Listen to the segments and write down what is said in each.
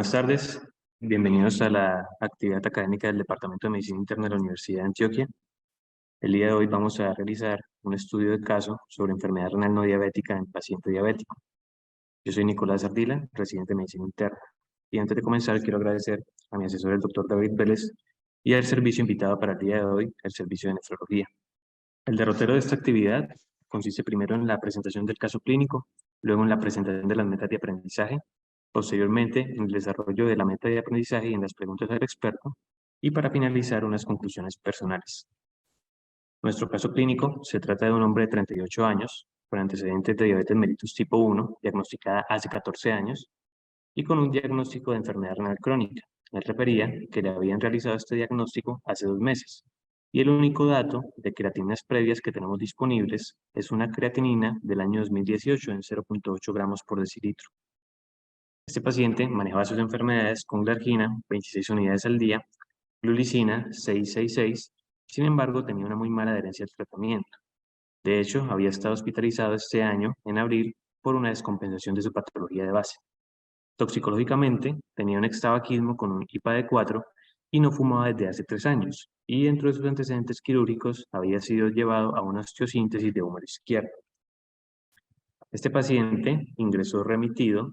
Buenas tardes, bienvenidos a la actividad académica del Departamento de Medicina Interna de la Universidad de Antioquia. El día de hoy vamos a realizar un estudio de caso sobre enfermedad renal no diabética en paciente diabético. Yo soy Nicolás Ardila, residente de Medicina Interna. Y antes de comenzar, quiero agradecer a mi asesor, el doctor David Vélez, y al servicio invitado para el día de hoy, el servicio de nefrología. El derrotero de esta actividad consiste primero en la presentación del caso clínico, luego en la presentación de las metas de aprendizaje, posteriormente en el desarrollo de la meta de aprendizaje y en las preguntas del experto, y para finalizar unas conclusiones personales. Nuestro caso clínico se trata de un hombre de 38 años, con antecedentes de diabetes mellitus tipo 1, diagnosticada hace 14 años, y con un diagnóstico de enfermedad renal crónica. Él refería que le habían realizado este diagnóstico hace 2 meses, y el único dato de creatininas previas que tenemos disponibles es una creatinina del año 2018 en 0.8 gramos por decilitro. Este paciente manejaba sus enfermedades con glargina, 26 unidades al día, glulicina, 666, sin embargo tenía una muy mala adherencia al tratamiento. De hecho, había estado hospitalizado este año, en abril, por una descompensación de su patología de base. Toxicológicamente, tenía un extabaquismo con un IPA de 4 y no fumaba desde hace 3 años, y dentro de sus antecedentes quirúrgicos había sido llevado a una osteosíntesis de húmero izquierdo. Este paciente ingresó remitido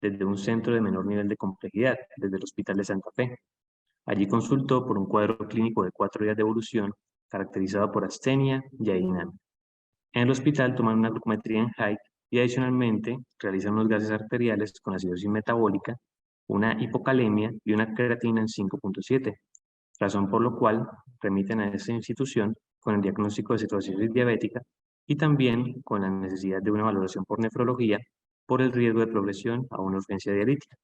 desde un centro de menor nivel de complejidad, desde el Hospital de Santa Fe. Allí consultó por un cuadro clínico de 4 días de evolución, caracterizado por astenia y adinamia. En el hospital toman una glucometría en height y adicionalmente realizan unos gases arteriales con acidosis metabólica, una hipocalemia y una creatina en 5.7, razón por lo cual remiten a esta institución con el diagnóstico de cetoacidosis diabética y también con la necesidad de una valoración por nefrología por el riesgo de progresión a una urgencia dialítica.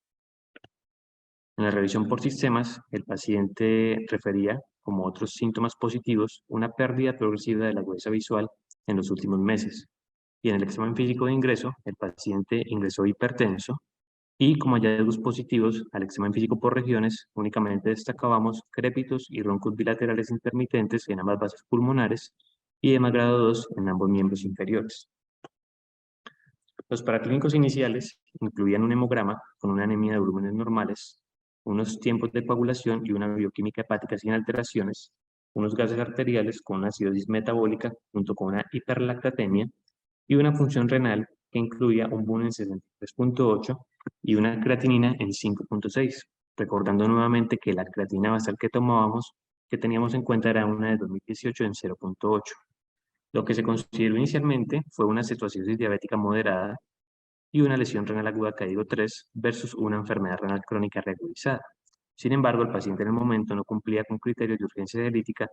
En la revisión por sistemas, el paciente refería, como otros síntomas positivos, una pérdida progresiva de la agudeza visual en los últimos meses. Y en el examen físico de ingreso, el paciente ingresó hipertenso y como hallazgos positivos al examen físico por regiones, únicamente destacábamos crépitos y roncos bilaterales intermitentes en ambas bases pulmonares y edema grado 2 en ambos miembros inferiores. Los paraclínicos iniciales incluían un hemograma con una anemia de volúmenes normales, unos tiempos de coagulación y una bioquímica hepática sin alteraciones, unos gases arteriales con una acidosis metabólica junto con una hiperlactatemia y una función renal que incluía un BUN en 63.8 y una creatinina en 5.6, recordando nuevamente que la creatina basal que tomábamos, que teníamos en cuenta, era una de 2018 en 0.8. Lo que se consideró inicialmente fue una cetoacidosis diabética moderada y una lesión renal aguda código 3 versus una enfermedad renal crónica reagudizada. Sin embargo, el paciente en el momento no cumplía con criterios de urgencia dialítica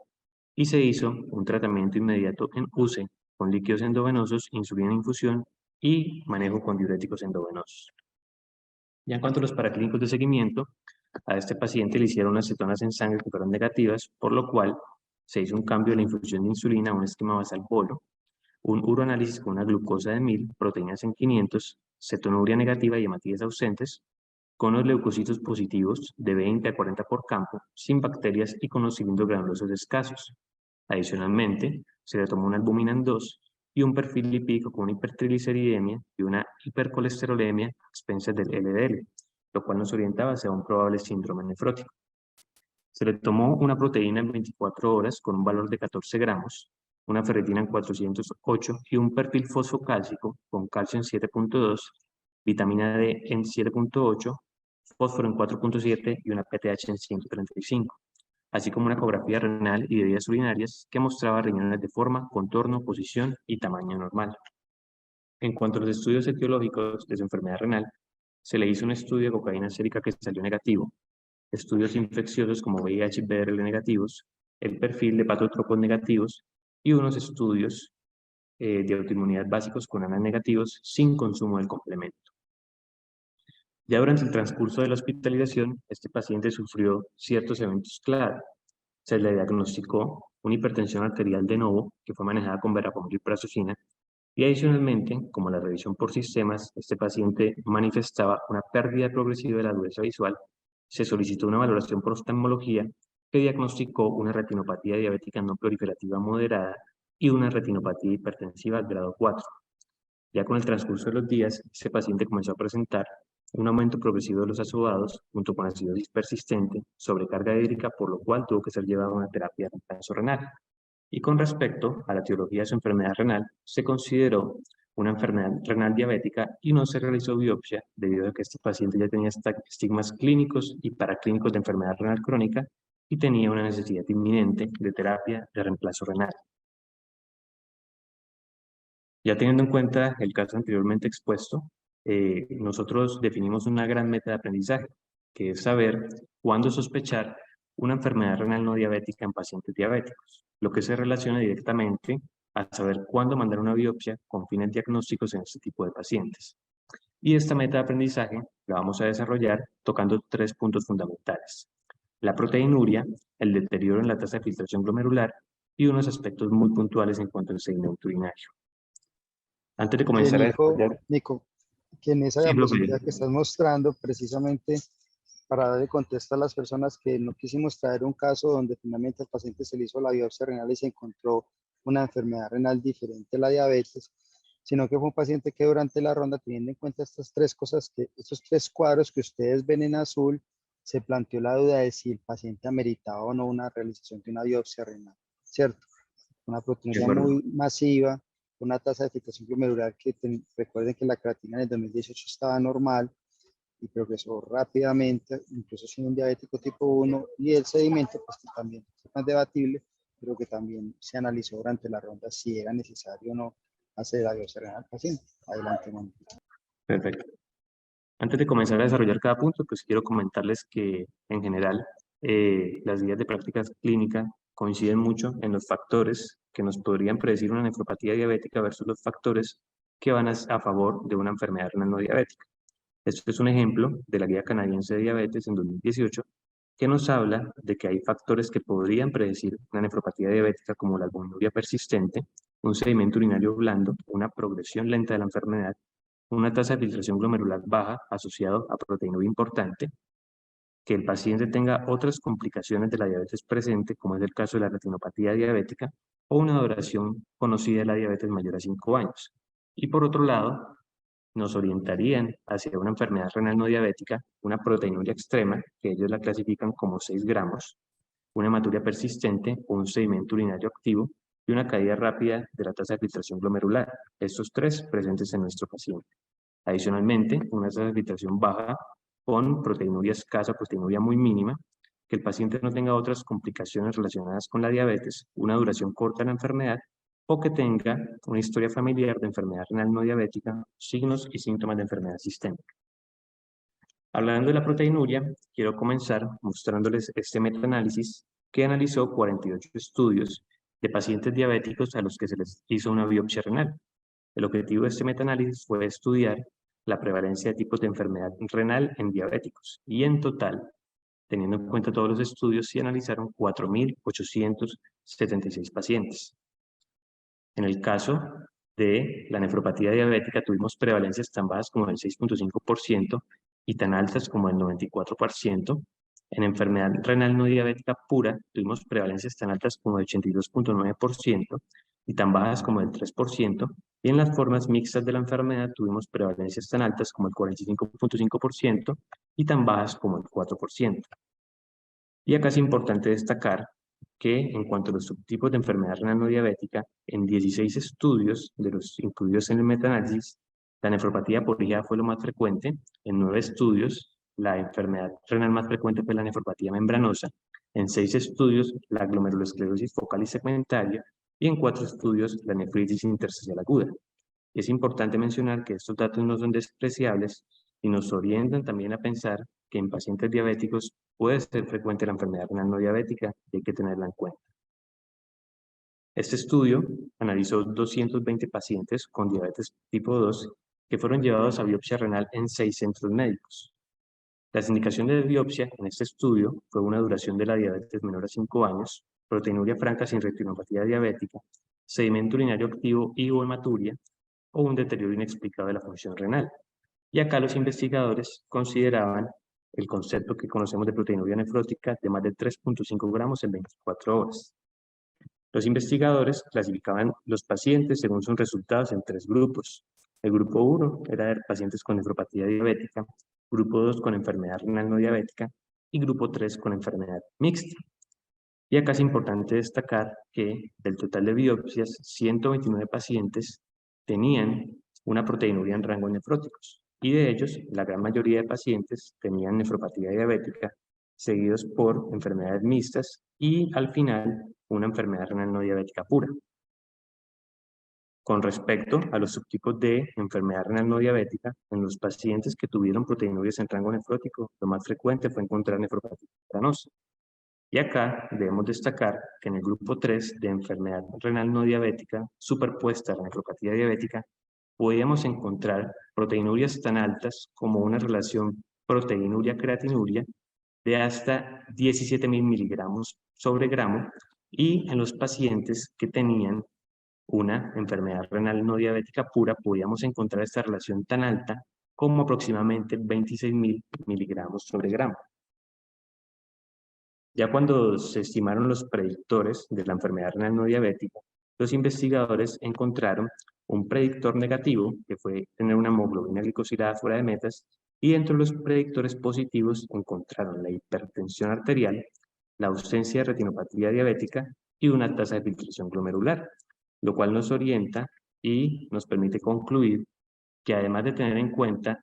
y se hizo un tratamiento inmediato en UCE con líquidos endovenosos, insulina en infusión y manejo con diuréticos endovenosos. Ya en cuanto a los paraclínicos de seguimiento, a este paciente le hicieron unas cetonas en sangre que fueron negativas, por lo cual se hizo un cambio de la infusión de insulina a un esquema basal polo, un uroanálisis con una glucosa de 1000, proteínas en 500, cetonuria negativa y hematías ausentes, con los leucocitos positivos de 20 a 40 por campo, sin bacterias y con los cilindros granulosos escasos. Adicionalmente, se le tomó una albúmina en 2 y un perfil lipídico con una hipertrigliceridemia y una hipercolesterolemia a expensas del LDL, lo cual nos orientaba hacia un probable síndrome nefrótico. Se le tomó una proteína en 24 horas con un valor de 14 gramos, una ferritina en 408 y un perfil fosfocálcico con calcio en 7.2, vitamina D en 7.8, fósforo en 4.7 y una PTH en 135, así como una ecografía renal y de vías urinarias que mostraba riñones de forma, contorno, posición y tamaño normal. En cuanto a los estudios etiológicos de su enfermedad renal, se le hizo un estudio de cocaína sérica que salió negativo, estudios infecciosos como VIH y BRL negativos, el perfil de hepatotropos negativos y unos estudios de autoinmunidad básicos con ANA negativos sin consumo del complemento. Ya durante el transcurso de la hospitalización, este paciente sufrió ciertos eventos clave. Se le diagnosticó una hipertensión arterial de novo que fue manejada con verapamil y prazosin, y adicionalmente, como la revisión por sistemas, este paciente manifestaba una pérdida progresiva de la agudeza visual. Se solicitó una valoración por oftalmología que diagnosticó una retinopatía diabética no proliferativa moderada y una retinopatía hipertensiva grado 4. Ya con el transcurso de los días, este paciente comenzó a presentar un aumento progresivo de los asobados, junto con acidosis persistente, sobrecarga hídrica, por lo cual tuvo que ser llevado a una terapia de reemplazo renal. Y con respecto a la etiología de su enfermedad renal, se consideró una enfermedad renal diabética y no se realizó biopsia debido a que este paciente ya tenía estigmas clínicos y paraclínicos de enfermedad renal crónica y tenía una necesidad inminente de terapia de reemplazo renal. Ya teniendo en cuenta el caso anteriormente expuesto, nosotros definimos una gran meta de aprendizaje, que es saber cuándo sospechar una enfermedad renal no diabética en pacientes diabéticos, lo que se relaciona directamente a saber cuándo mandar una biopsia con fines diagnósticos en este tipo de pacientes. Y esta meta de aprendizaje la vamos a desarrollar tocando 3 puntos fundamentales: la proteinuria, el deterioro en la tasa de filtración glomerular y unos aspectos muy puntuales en cuanto al sedimento urinario. Antes de Que comenzar a Nico, desarrollar... que en esa Sí, profe. diapositiva que estás mostrando, precisamente para darle contexto a las personas, que no quisimos traer un caso donde finalmente al paciente se le hizo la biopsia renal y se encontró una enfermedad renal diferente a la diabetes, sino que fue un paciente que durante la ronda, teniendo en cuenta estas tres cosas, estos tres cuadros que ustedes ven en azul, se planteó la duda de si el paciente ameritaba o no una realización de una biopsia renal, ¿cierto? Una proteinuria muy masiva, una tasa de filtración glomerular que recuerden que la creatina en el 2018 estaba normal y progresó rápidamente, incluso siendo un diabético tipo 1, y el sedimento, pues que también es más debatible, pero que también se analizó durante la ronda si era necesario o no hacer la biopsia renal al paciente. Adelante, Mónica. Perfecto. Antes de comenzar a desarrollar cada punto, pues quiero comentarles que en general las guías de práctica clínica coinciden mucho en los factores que nos podrían predecir una nefropatía diabética versus los factores que van a favor de una enfermedad renal no diabética. Esto es un ejemplo de la Guía Canadiense de Diabetes en 2018, que nos habla de que hay factores que podrían predecir una nefropatía diabética, como la albuminuria persistente, un sedimento urinario blando, una progresión lenta de la enfermedad, una tasa de filtración glomerular baja asociado a proteinuria importante, que el paciente tenga otras complicaciones de la diabetes presente, como es el caso de la retinopatía diabética, o una duración conocida de la diabetes mayor a 5 años. Y por otro lado, nos orientarían hacia una enfermedad renal no diabética, una proteinuria extrema, que ellos la clasifican como 6 gramos, una hematuria persistente o un sedimento urinario activo, y una caída rápida de la tasa de filtración glomerular, estos tres presentes en nuestro paciente. Adicionalmente, una tasa de filtración baja con proteinuria escasa, proteinuria muy mínima, que el paciente no tenga otras complicaciones relacionadas con la diabetes, una duración corta de la enfermedad, o que tenga una historia familiar de enfermedad renal no diabética, signos y síntomas de enfermedad sistémica. Hablando de la proteinuria, quiero comenzar mostrándoles este metaanálisis que analizó 48 estudios de pacientes diabéticos a los que se les hizo una biopsia renal. El objetivo de este metaanálisis fue estudiar la prevalencia de tipos de enfermedad renal en diabéticos, y en total, teniendo en cuenta todos los estudios, se analizaron 4.876 pacientes. En el caso de la nefropatía diabética, tuvimos prevalencias tan bajas como el 6.5% y tan altas como el 94%. En enfermedad renal no diabética pura, tuvimos prevalencias tan altas como el 82.9% y tan bajas como el 3%. Y en las formas mixtas de la enfermedad tuvimos prevalencias tan altas como el 45.5% y tan bajas como el 4%. Y acá es importante destacar que en cuanto a los subtipos de enfermedad renal no diabética, en 16 estudios de los incluidos en el metaanálisis, la nefropatía por IgA fue lo más frecuente. En 9 estudios, la enfermedad renal más frecuente fue la nefropatía membranosa. En 6 estudios, la glomerulosclerosis focal y segmentaria. Y en 4 estudios, la nefritis intersticial aguda. Es importante mencionar que estos datos no son despreciables y nos orientan también a pensar que en pacientes diabéticos puede ser frecuente la enfermedad renal no diabética y hay que tenerla en cuenta. Este estudio analizó 220 pacientes con diabetes tipo 2 que fueron llevados a biopsia renal en 6 centros médicos. Las indicaciones de biopsia en este estudio fue una duración de la diabetes menor a 5 años, proteinuria franca sin retinopatía diabética, sedimento urinario activo y o hematuria, o un deterioro inexplicado de la función renal. Y acá los investigadores consideraban el concepto que conocemos de proteinuria nefrótica de más de 3.5 gramos en 24 horas. Los investigadores clasificaban los pacientes según sus resultados en 3 grupos. El grupo 1 era de pacientes con nefropatía diabética, grupo 2 con enfermedad renal no diabética y grupo 3 con enfermedad mixta. Y acá es importante destacar que del total de biopsias, 129 pacientes tenían una proteinuria en rangos nefróticos, y de ellos la gran mayoría de pacientes tenían nefropatía diabética, seguidos por enfermedades mixtas y al final una enfermedad renal no diabética pura. Con respecto a los subtipos de enfermedad renal no diabética, en los pacientes que tuvieron proteinurias en rango nefrótico, lo más frecuente fue encontrar nefropatía membranosa. Y acá debemos destacar que en el grupo 3 de enfermedad renal no diabética, superpuesta a la nefropatía diabética, podíamos encontrar proteinurias tan altas como una relación proteinuria-creatinuria de hasta 17.000 miligramos sobre gramo, y en los pacientes que tenían una enfermedad renal no diabética pura podíamos encontrar esta relación tan alta como aproximadamente 26.000 miligramos sobre gramo. Ya cuando se estimaron los predictores de la enfermedad renal no diabética, los investigadores encontraron un predictor negativo, que fue tener una hemoglobina glicosilada fuera de metas, y dentro de los predictores positivos encontraron la hipertensión arterial, la ausencia de retinopatía diabética y una tasa de filtración glomerular, lo cual nos orienta y nos permite concluir que además de tener en cuenta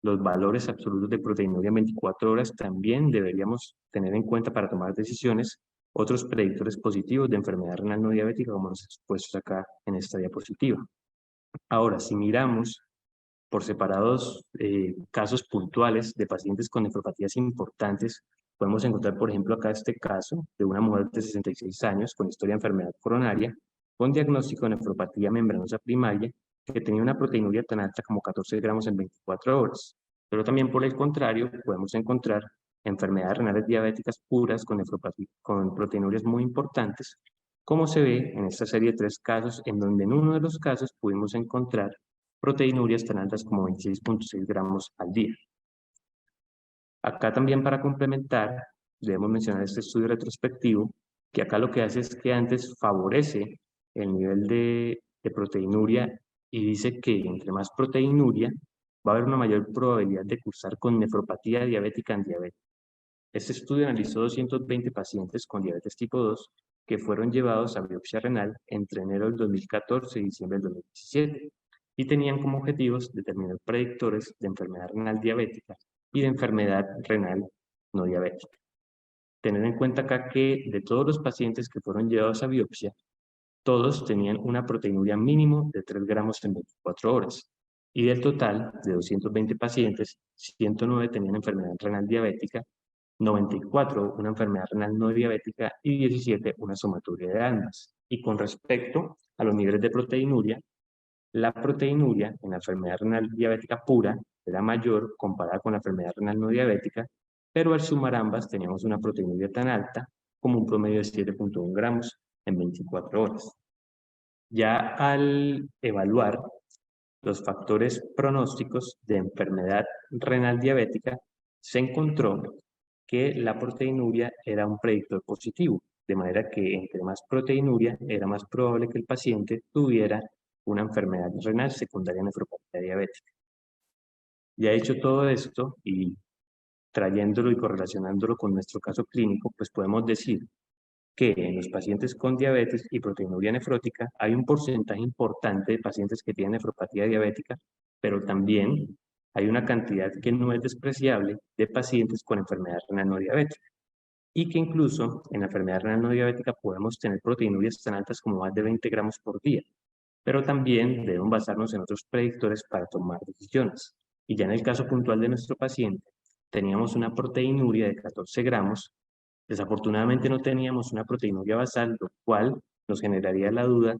los valores absolutos de proteinuria en 24 horas, también deberíamos tener en cuenta para tomar decisiones otros predictores positivos de enfermedad renal no diabética, como los expuestos acá en esta diapositiva. Ahora, si miramos por separados casos puntuales de pacientes con nefropatías importantes, podemos encontrar, por ejemplo, acá este caso de una mujer de 66 años con historia de enfermedad coronaria, con diagnóstico de nefropatía membranosa primaria, que tenía una proteinuria tan alta como 14 gramos en 24 horas. Pero también, por el contrario, podemos encontrar enfermedades renales diabéticas puras con proteinurias muy importantes, como se ve en esta serie de 3 casos, en donde en uno de los casos pudimos encontrar proteinurias tan altas como 26.6 gramos al día. Acá también, para complementar, debemos mencionar este estudio retrospectivo, que acá lo que hace es que antes favorece el nivel de proteinuria y dice que entre más proteinuria va a haber una mayor probabilidad de cursar con nefropatía diabética en diabetes. Este estudio analizó 220 pacientes con diabetes tipo 2 que fueron llevados a biopsia renal entre enero del 2014 y diciembre del 2017 y tenían como objetivos determinar predictores de enfermedad renal diabética y de enfermedad renal no diabética. Tener en cuenta acá que de todos los pacientes que fueron llevados a biopsia, todos tenían una proteinuria mínimo de 3 gramos en 24 horas. Y del total de 220 pacientes, 109 tenían enfermedad renal diabética, 94 una enfermedad renal no diabética y 17 una somaturia de ambas. Y con respecto a los niveles de proteinuria, la proteinuria en la enfermedad renal diabética pura era mayor comparada con la enfermedad renal no diabética, pero al sumar ambas teníamos una proteinuria tan alta como un promedio de 7.1 gramos en 24 horas. Ya al evaluar los factores pronósticos de enfermedad renal diabética, se encontró que la proteinuria era un predictor positivo, de manera que entre más proteinuria era más probable que el paciente tuviera una enfermedad renal secundaria a nefropatía diabética. Ya hecho todo esto y trayéndolo y correlacionándolo con nuestro caso clínico, pues podemos decir que en los pacientes con diabetes y proteinuria nefrótica hay un porcentaje importante de pacientes que tienen nefropatía diabética, pero también hay una cantidad que no es despreciable de pacientes con enfermedad renal no diabética, y que incluso en la enfermedad renal no diabética podemos tener proteinurias tan altas como más de 20 gramos por día, pero también debemos basarnos en otros predictores para tomar decisiones. Y ya en el caso puntual de nuestro paciente, teníamos una proteinuria de 14 gramos. Desafortunadamente no teníamos una proteinuria basal, lo cual nos generaría la duda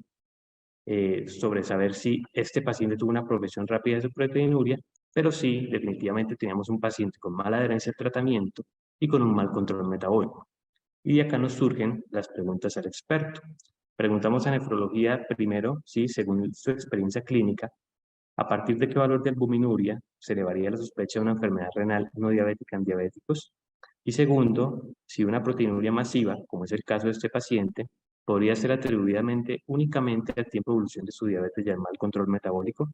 sobre saber si este paciente tuvo una progresión rápida de su proteinuria, pero sí, definitivamente teníamos un paciente con mala adherencia al tratamiento y con un mal control metabólico. Y de acá nos surgen las preguntas al experto. Preguntamos a nefrología primero, si según su experiencia clínica, a partir de qué valor de albuminuria se elevaría la sospecha de una enfermedad renal no diabética en diabéticos. Y segundo, si una proteinuria masiva, como es el caso de este paciente, podría ser atribuida únicamente al tiempo de evolución de su diabetes y al mal control metabólico.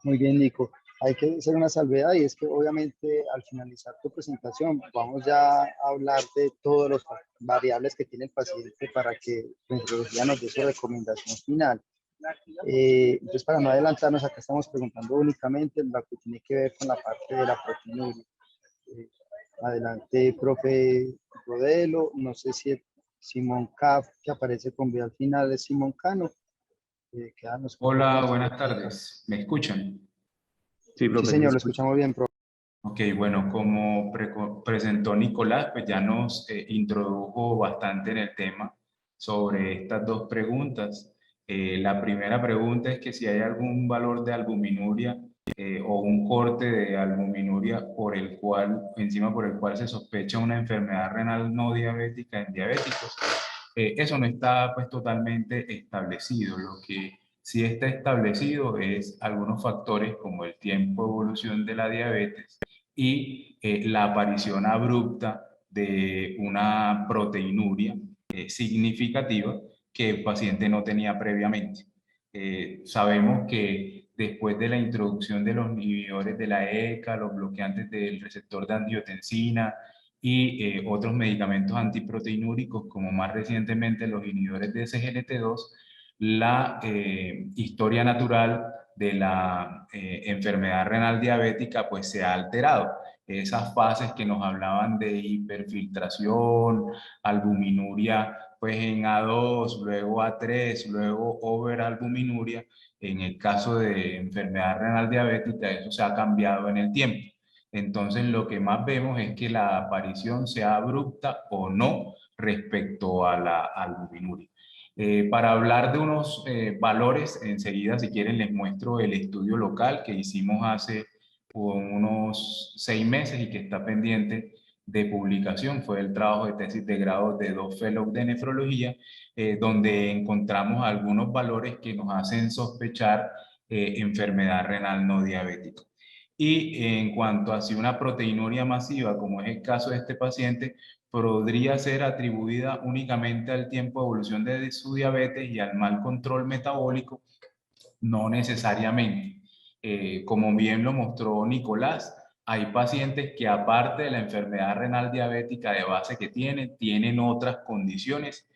Muy bien, Nico. hay que hacer una salvedad y es que obviamente al finalizar tu presentación vamos ya a hablar de todas las variables que tiene el paciente para que la nefrología nos dé su recomendación final. Entonces, para no adelantarnos, acá estamos preguntando únicamente lo que tiene que ver con la parte de la proteinuria. Adelante, profe Rodelo. No sé si Simón K, que aparece con B al final, es Simón Cano. Quédanos con Hola, la buenas réplica. tardes. ¿Me escuchan? Sí, Sí, profe, sí, señor, lo escuchamos bien, profe. Ok, bueno, como presentó Nicolás, pues ya nos introdujo bastante en el tema sobre estas dos preguntas. La primera pregunta es que si hay algún valor de albuminuria o un corte de albuminuria encima por el cual se sospecha una enfermedad renal no diabética en diabéticos. Eso no está pues totalmente establecido. Lo que sí está establecido es algunos factores como el tiempo de evolución de la diabetes y la aparición abrupta de una proteinuria significativa que el paciente no tenía previamente. Sabemos que después de la introducción de los inhibidores de la ECA, los bloqueantes del receptor de angiotensina y otros medicamentos antiproteinúricos, como más recientemente los inhibidores de SGLT2, la historia natural de la enfermedad renal diabética pues se ha alterado. Esas fases que nos hablaban de hiperfiltración, albuminuria pues en A2, luego A3, luego overalbuminuria, en el caso de enfermedad renal diabética eso se ha cambiado en el tiempo. Entonces lo que más vemos es que la aparición sea abrupta o no respecto a la albuminuria. Para hablar de unos valores, enseguida si quieren les muestro el estudio local que hicimos hace unos 6 meses y que está pendiente de publicación. Fue el trabajo de tesis de grado de 2 fellows de nefrología, donde encontramos algunos valores que nos hacen sospechar enfermedad renal no diabética. Y en cuanto a si una proteinuria masiva, como es el caso de este paciente, podría ser atribuida únicamente al tiempo de evolución de su diabetes y al mal control metabólico, no necesariamente. Como bien lo mostró Nicolás, hay pacientes que aparte de la enfermedad renal diabética de base que tienen otras condiciones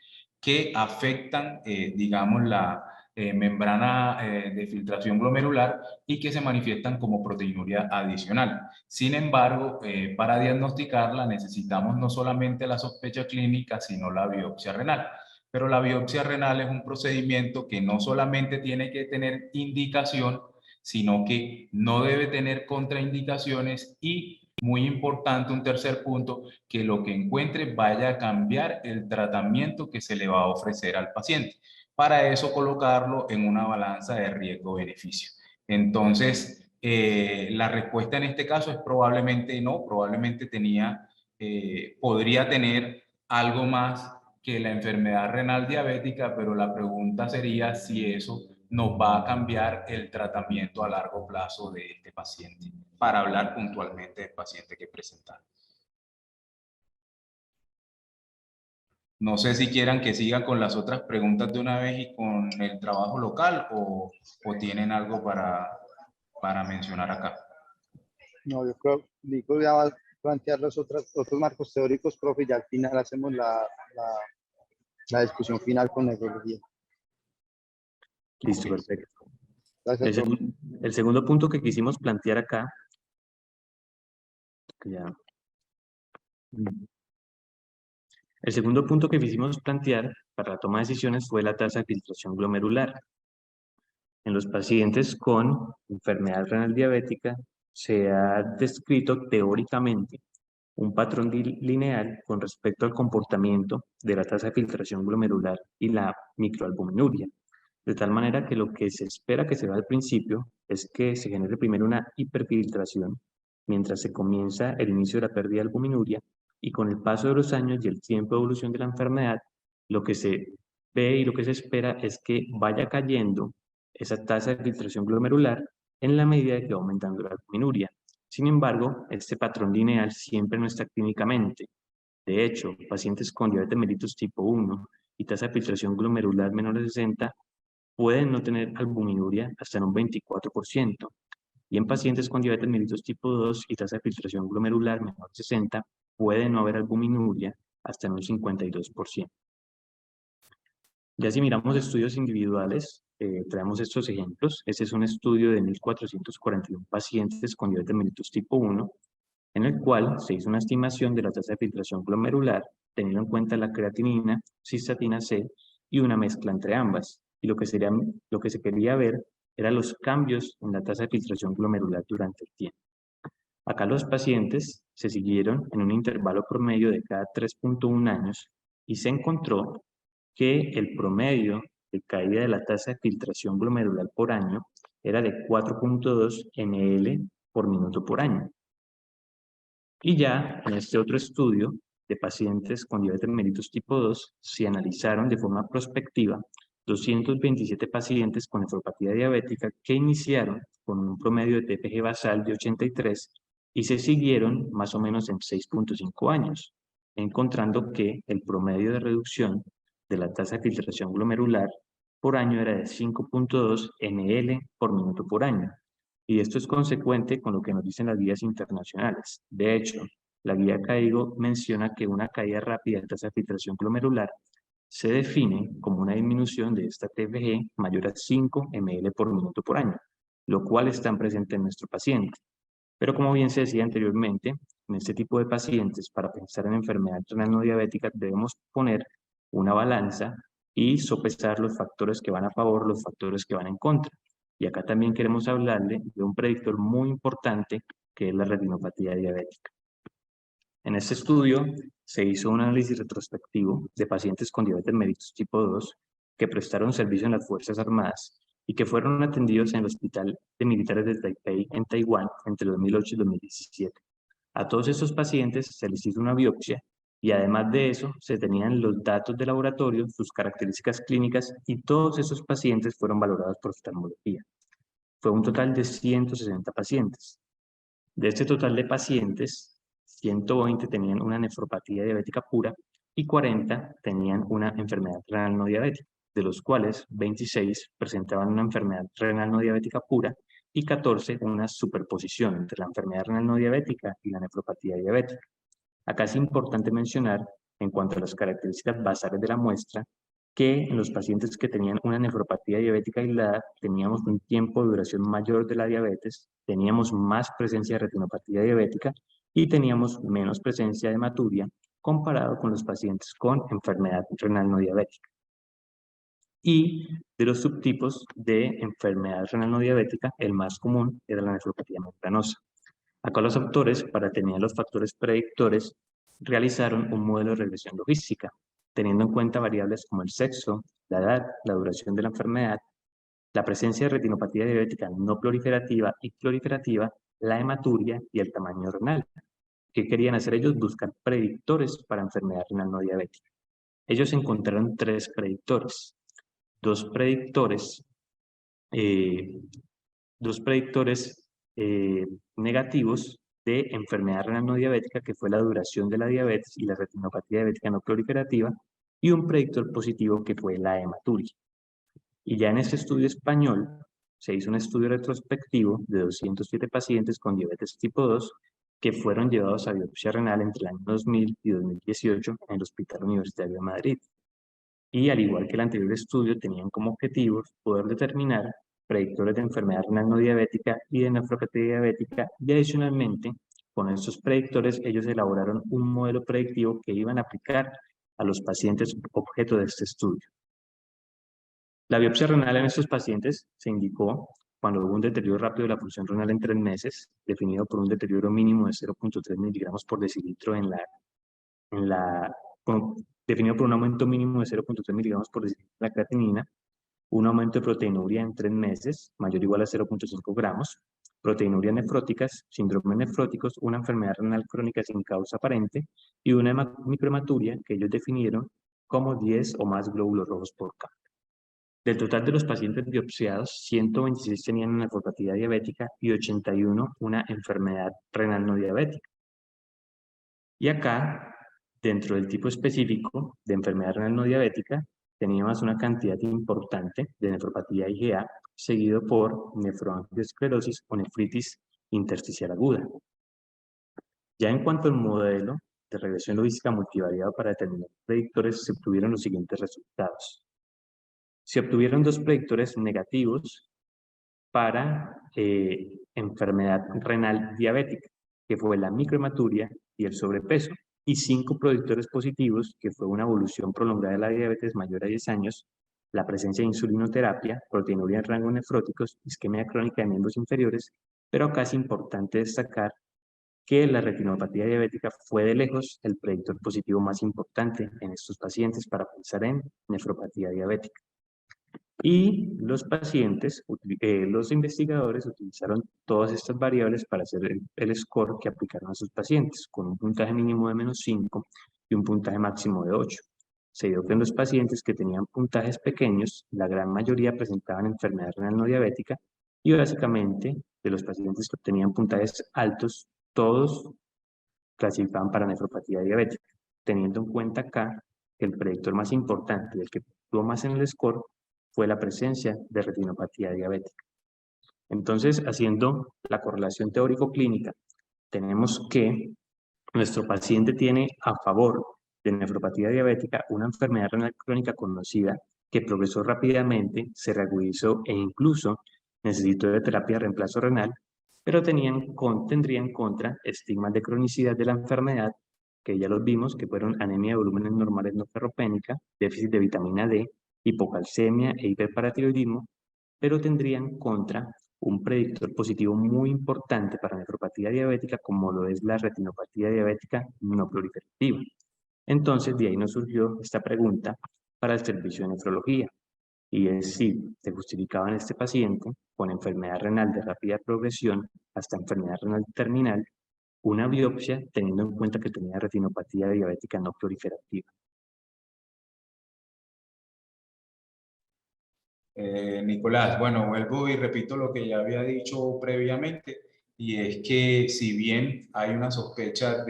que afectan, digamos, la membrana de filtración glomerular y que se manifiestan como proteinuria adicional. Sin embargo, para diagnosticarla necesitamos no solamente la sospecha clínica, sino la biopsia renal. Pero la biopsia renal es un procedimiento que no solamente tiene que tener indicación, sino que no debe tener contraindicaciones y, muy importante, un tercer punto, que lo que encuentre vaya a cambiar el tratamiento que se le va a ofrecer al paciente. Para eso colocarlo en una balanza de riesgo-beneficio. Entonces, la respuesta en este caso es probablemente no, probablemente podría tener algo más que la enfermedad renal diabética, pero la pregunta sería si eso nos va a cambiar el tratamiento a largo plazo de este paciente, para hablar puntualmente del paciente que presentamos. No sé si quieran que siga con las otras preguntas de una vez y con el trabajo local o tienen algo para mencionar acá. No, yo creo que Nico ya va a plantear los otros marcos teóricos, profe, y ya al final hacemos la discusión final con nefrología. Listo, perfecto. Gracias, profe. El segundo punto que quisimos plantear acá, el segundo punto que quisimos plantear para la toma de decisiones fue la tasa de filtración glomerular. En los pacientes con enfermedad renal diabética se ha descrito teóricamente un patrón lineal con respecto al comportamiento de la tasa de filtración glomerular y la microalbuminuria, de tal manera que lo que se espera que se vea al principio es que se genere primero una hiperfiltración mientras se comienza el inicio de la pérdida de albuminuria, y con el paso de los años y el tiempo de evolución de la enfermedad, lo que se ve y lo que se espera es que vaya cayendo esa tasa de filtración glomerular en la medida de que va aumentando la albuminuria. Sin embargo, este patrón lineal siempre no está clínicamente. De hecho, pacientes con diabetes mellitus tipo 1 y tasa de filtración glomerular menor de 60 pueden no tener albuminuria hasta en un 24%. Y en pacientes con diabetes mellitus tipo 2 y tasa de filtración glomerular menor de 60, puede no haber albuminuria hasta en un 52%. Ya si miramos estudios individuales, traemos estos ejemplos. Este es un estudio de 1.441 pacientes con diabetes mellitus tipo 1, en el cual se hizo una estimación de la tasa de filtración glomerular, teniendo en cuenta la creatinina, cistatina C y una mezcla entre ambas. Y lo que se quería ver eran los cambios en la tasa de filtración glomerular durante el tiempo. Acá los pacientes se siguieron en un intervalo promedio de cada 3.1 años y se encontró que el promedio de caída de la tasa de filtración glomerular por año era de 4.2 ml por minuto por año. Y ya en este otro estudio de pacientes con diabetes mellitus tipo 2 se analizaron de forma prospectiva 227 pacientes con nefropatía diabética que iniciaron con un promedio de TPG basal de 83 y se siguieron más o menos en 6.5 años, encontrando que el promedio de reducción de la tasa de filtración glomerular por año era de 5.2 ml por minuto por año. Y esto es consecuente con lo que nos dicen las guías internacionales. De hecho, la guía CAIGO menciona que una caída rápida de tasa de filtración glomerular se define como una disminución de esta TFG mayor a 5 ml por minuto por año, lo cual está presente en nuestro paciente. Pero como bien se decía anteriormente, en este tipo de pacientes, para pensar en enfermedad renal no diabética, debemos poner una balanza y sopesar los factores que van a favor, los factores que van en contra. Y acá también queremos hablarle de un predictor muy importante que es la retinopatía diabética. En este estudio se hizo un análisis retrospectivo de pacientes con diabetes mellitus tipo 2 que prestaron servicio en las Fuerzas Armadas y que fueron atendidos en el Hospital de Militares de Taipei en Taiwán entre 2008 y 2017. A todos estos pacientes se les hizo una biopsia y además de eso se tenían los datos de laboratorio, sus características clínicas y todos esos pacientes fueron valorados por oftalmología. Fue un total de 160 pacientes. De este total de pacientes, 120 tenían una nefropatía diabética pura y 40 tenían una enfermedad renal no diabética, de los cuales 26 presentaban una enfermedad renal no diabética pura y 14 una superposición entre la enfermedad renal no diabética y la nefropatía diabética. Acá es importante mencionar, en cuanto a las características basales de la muestra, que en los pacientes que tenían una nefropatía diabética aislada teníamos un tiempo de duración mayor de la diabetes, teníamos más presencia de retinopatía diabética y teníamos menos presencia de hematuria comparado con los pacientes con enfermedad renal no diabética. Y de los subtipos de enfermedad renal no diabética, el más común era la nefropatía membranosa. Acá los autores, para determinar los factores predictores, realizaron un modelo de regresión logística, teniendo en cuenta variables como el sexo, la edad, la duración de la enfermedad, la presencia de retinopatía diabética no proliferativa y proliferativa, la hematuria y el tamaño renal. ¿Qué querían hacer ellos? Buscar predictores para enfermedad renal no diabética. Ellos encontraron 3 predictores. Dos predictores negativos de enfermedad renal no diabética, que fue la duración de la diabetes y la retinopatía diabética no proliferativa, y un predictor positivo que fue la hematuria. Y ya en este estudio español se hizo un estudio retrospectivo de 207 pacientes con diabetes tipo 2 que fueron llevados a biopsia renal entre el año 2000 y 2018 en el Hospital Universitario de Madrid. Y al igual que el anterior estudio, tenían como objetivos poder determinar predictores de enfermedad renal no diabética y de nefropatía diabética, y adicionalmente, con estos predictores, ellos elaboraron un modelo predictivo que iban a aplicar a los pacientes objeto de este estudio. La biopsia renal en estos pacientes se indicó cuando hubo un deterioro rápido de la función renal en 3 meses, definido por un deterioro mínimo de 0.3 miligramos por decilitro definido por un aumento mínimo de 0.3 miligramos por decilitro de la creatinina, un aumento de proteinuria en 3 meses, mayor o igual a 0.5 gramos, proteinuria nefróticas, síndromes nefróticos, una enfermedad renal crónica sin causa aparente y una microhematuria que ellos definieron como 10 o más glóbulos rojos por K. Del total de los pacientes biopsiados, 126 tenían una nefropatía diabética y 81 una enfermedad renal no diabética. Y acá, dentro del tipo específico de enfermedad renal no diabética, teníamos una cantidad importante de nefropatía IgA, seguido por nefroangiosclerosis o nefritis intersticial aguda. Ya en cuanto al modelo de regresión logística multivariado para determinar predictores, se obtuvieron los siguientes resultados. Se obtuvieron dos predictores negativos para enfermedad renal diabética, que fue la microhematuria y el sobrepeso, y 5 predictores positivos, que fue una evolución prolongada de la diabetes mayor a 10 años, la presencia de insulinoterapia, proteinuria en rangos nefróticos, isquemia crónica de miembros inferiores, pero acá es importante destacar que la retinopatía diabética fue de lejos el predictor positivo más importante en estos pacientes para pensar en nefropatía diabética. Y los pacientes, los investigadores utilizaron todas estas variables para hacer el score que aplicaron a sus pacientes, con un puntaje mínimo de -5 y un puntaje máximo de 8. Se dio que en los pacientes que tenían puntajes pequeños, la gran mayoría presentaban enfermedad renal no diabética, y básicamente de los pacientes que obtenían puntajes altos, todos clasificaban para nefropatía diabética, teniendo en cuenta acá que el predictor más importante, el que tuvo más en el score, fue la presencia de retinopatía diabética. Entonces, haciendo la correlación teórico-clínica, tenemos que nuestro paciente tiene a favor de nefropatía diabética una enfermedad renal crónica conocida que progresó rápidamente, se reagudizó e incluso necesitó de terapia de reemplazo renal, pero tendrían contra estigmas de cronicidad de la enfermedad, que ya los vimos, que fueron anemia de volúmenes normales no ferropénica, déficit de vitamina D, hipocalcemia e hiperparatiroidismo, pero tendrían contra un predictor positivo muy importante para nefropatía diabética, como lo es la retinopatía diabética no proliferativa. Entonces, de ahí nos surgió esta pregunta para el servicio de nefrología, y es si se justificaba en este paciente con enfermedad renal de rápida progresión hasta enfermedad renal terminal una biopsia, teniendo en cuenta que tenía retinopatía diabética no proliferativa. Nicolás, bueno, vuelvo y repito lo que ya había dicho previamente, y es que si bien hay una sospecha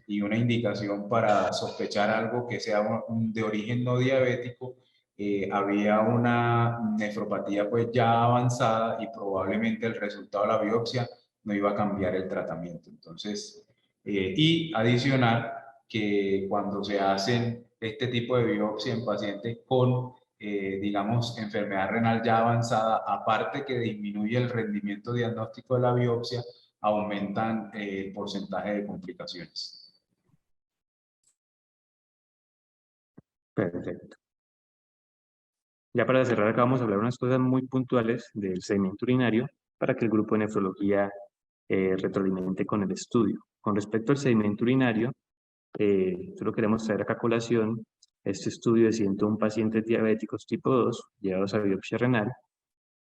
y una indicación para sospechar algo que sea de origen no diabético, había una nefropatía pues ya avanzada y probablemente el resultado de la biopsia no iba a cambiar el tratamiento. Entonces, y adicional que cuando se hacen este tipo de biopsia en pacientes con digamos, enfermedad renal ya avanzada, aparte que disminuye el rendimiento diagnóstico de la biopsia, aumentan el porcentaje de complicaciones. Perfecto. Ya para cerrar acá vamos a hablar unas cosas muy puntuales del sedimento urinario para que el grupo de nefrología retroalimente con el estudio. Con respecto al sedimento urinario, solo queremos traer acá a colación este estudio de 101 pacientes diabéticos tipo 2 llevados a biopsia renal.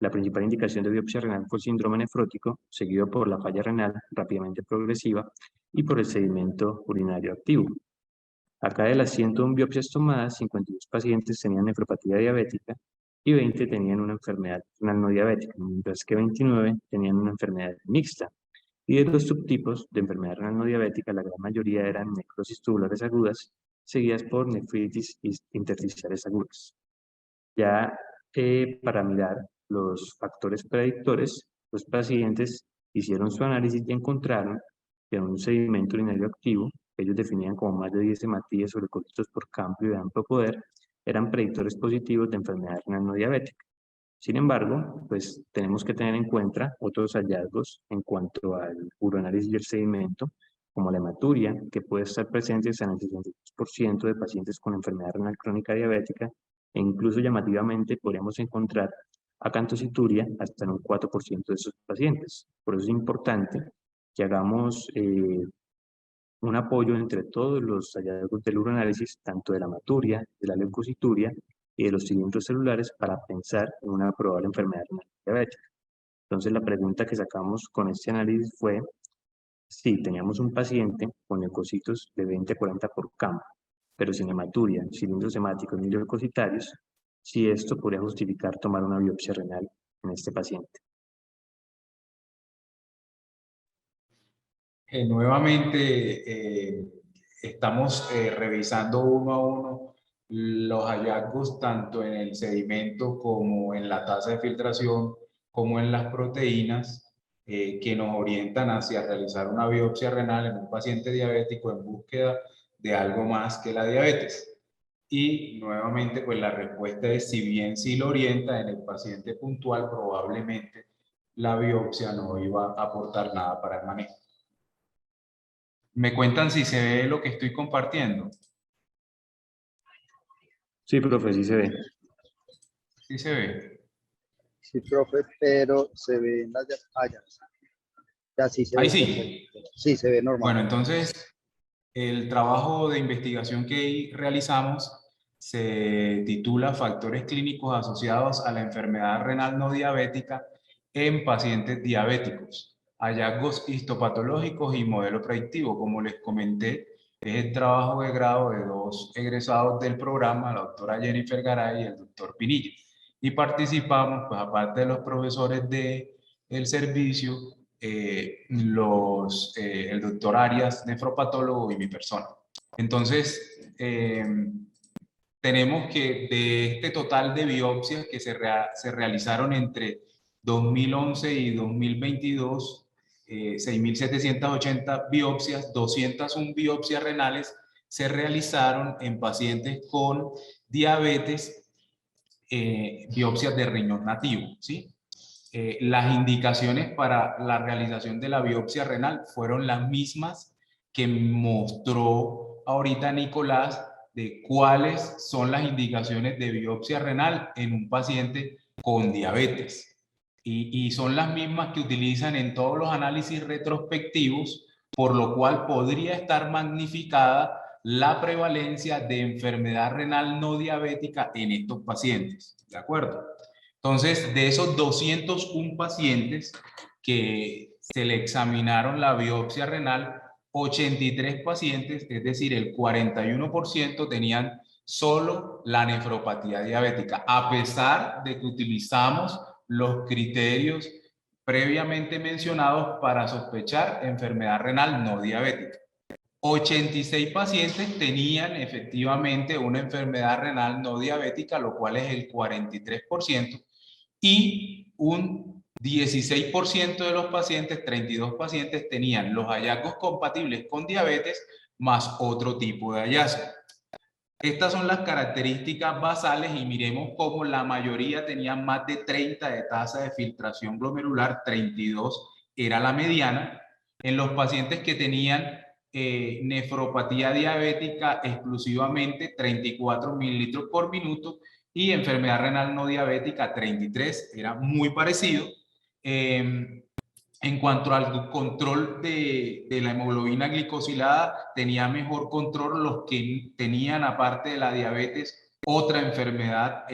La principal indicación de biopsia renal fue el síndrome nefrótico, seguido por la falla renal rápidamente progresiva y por el sedimento urinario activo. Acá de las 101 biopsias tomadas, 52 pacientes tenían nefropatía diabética y 20 tenían una enfermedad renal no diabética, mientras que 29 tenían una enfermedad mixta. Y de los subtipos de enfermedad renal no diabética, la gran mayoría eran necrosis tubulares agudas, seguidas por nefritis intersticiales agudas. Ya para mirar los factores predictores, los pacientes hicieron su análisis y encontraron que en un sedimento urinario activo, que ellos definían como más de 10 hematíes sobre colicitos por campo y de amplio poder, eran predictores positivos de enfermedad renal no diabética. Sin embargo, pues tenemos que tener en cuenta otros hallazgos en cuanto al uroanálisis y el sedimento, como la hematuria, que puede estar presente en el 62% de pacientes con enfermedad renal crónica diabética, e incluso llamativamente podríamos encontrar acantocituria hasta en un 4% de esos pacientes. Por eso es importante que hagamos un apoyo entre todos los hallazgos del uroanálisis, tanto de la hematuria, de la leucocituria y de los cilindros celulares, para pensar en una probable enfermedad renal diabética. Entonces, la pregunta que sacamos con este análisis fue si teníamos un paciente con leucocitos de 20 a 40 por campo, pero sin hematuria, cilindros hemáticos ni leucocitarios, si esto podría justificar tomar una biopsia renal en este paciente. Nuevamente estamos revisando uno a uno los hallazgos tanto en el sedimento como en la tasa de filtración, como en las proteínas, que nos orientan hacia realizar una biopsia renal en un paciente diabético en búsqueda de algo más que la diabetes. Y nuevamente, pues la respuesta es, si bien sí lo orienta en el paciente puntual, probablemente la biopsia no iba a aportar nada para el manejo. ¿Me cuentan si se ve lo que estoy compartiendo? Sí, profe, sí se ve. Sí se ve. Sí, profe, pero se ven las ya sí se Ahí ve perfecto. sí. Sí, se ve normal. Bueno, entonces el trabajo de investigación que realizamos se titula Factores clínicos asociados a la enfermedad renal no diabética en pacientes diabéticos, hallazgos histopatológicos y modelo predictivo. Como les comenté, es el trabajo de grado de dos egresados del programa, la doctora Jennifer Garay y el doctor Pinilla. Y participamos, pues aparte de los profesores del servicio, el doctor Arias, nefropatólogo, y mi persona. Entonces, tenemos que de este total de biopsias que se realizaron entre 2011 y 2022, 6.780 biopsias, 201 biopsias renales se realizaron en pacientes con diabetes, biopsias de riñón nativo, ¿sí? Las indicaciones para la realización de la biopsia renal fueron las mismas que mostró ahorita Nicolás, de cuáles son las indicaciones de biopsia renal en un paciente con diabetes. Y son las mismas que utilizan en todos los análisis retrospectivos, por lo cual podría estar magnificada la prevalencia de enfermedad renal no diabética en estos pacientes. ¿De acuerdo? Entonces, de esos 201 pacientes que se le examinaron la biopsia renal, 83 pacientes, es decir, el 41%, tenían solo la nefropatía diabética, a pesar de que utilizamos los criterios previamente mencionados para sospechar enfermedad renal no diabética. 86 pacientes tenían efectivamente una enfermedad renal no diabética, lo cual es el 43%, y un 16% de los pacientes, 32 pacientes, tenían los hallazgos compatibles con diabetes más otro tipo de hallazgo. Estas son las características basales y miremos cómo la mayoría tenían más de 30 de tasa de filtración glomerular, 32 era la mediana. En los pacientes que tenían nefropatía diabética exclusivamente, 34 mililitros por minuto, y enfermedad renal no diabética, 33, era muy parecido. En cuanto al control de la hemoglobina glicosilada, tenía mejor control los que tenían, aparte de la diabetes, otra enfermedad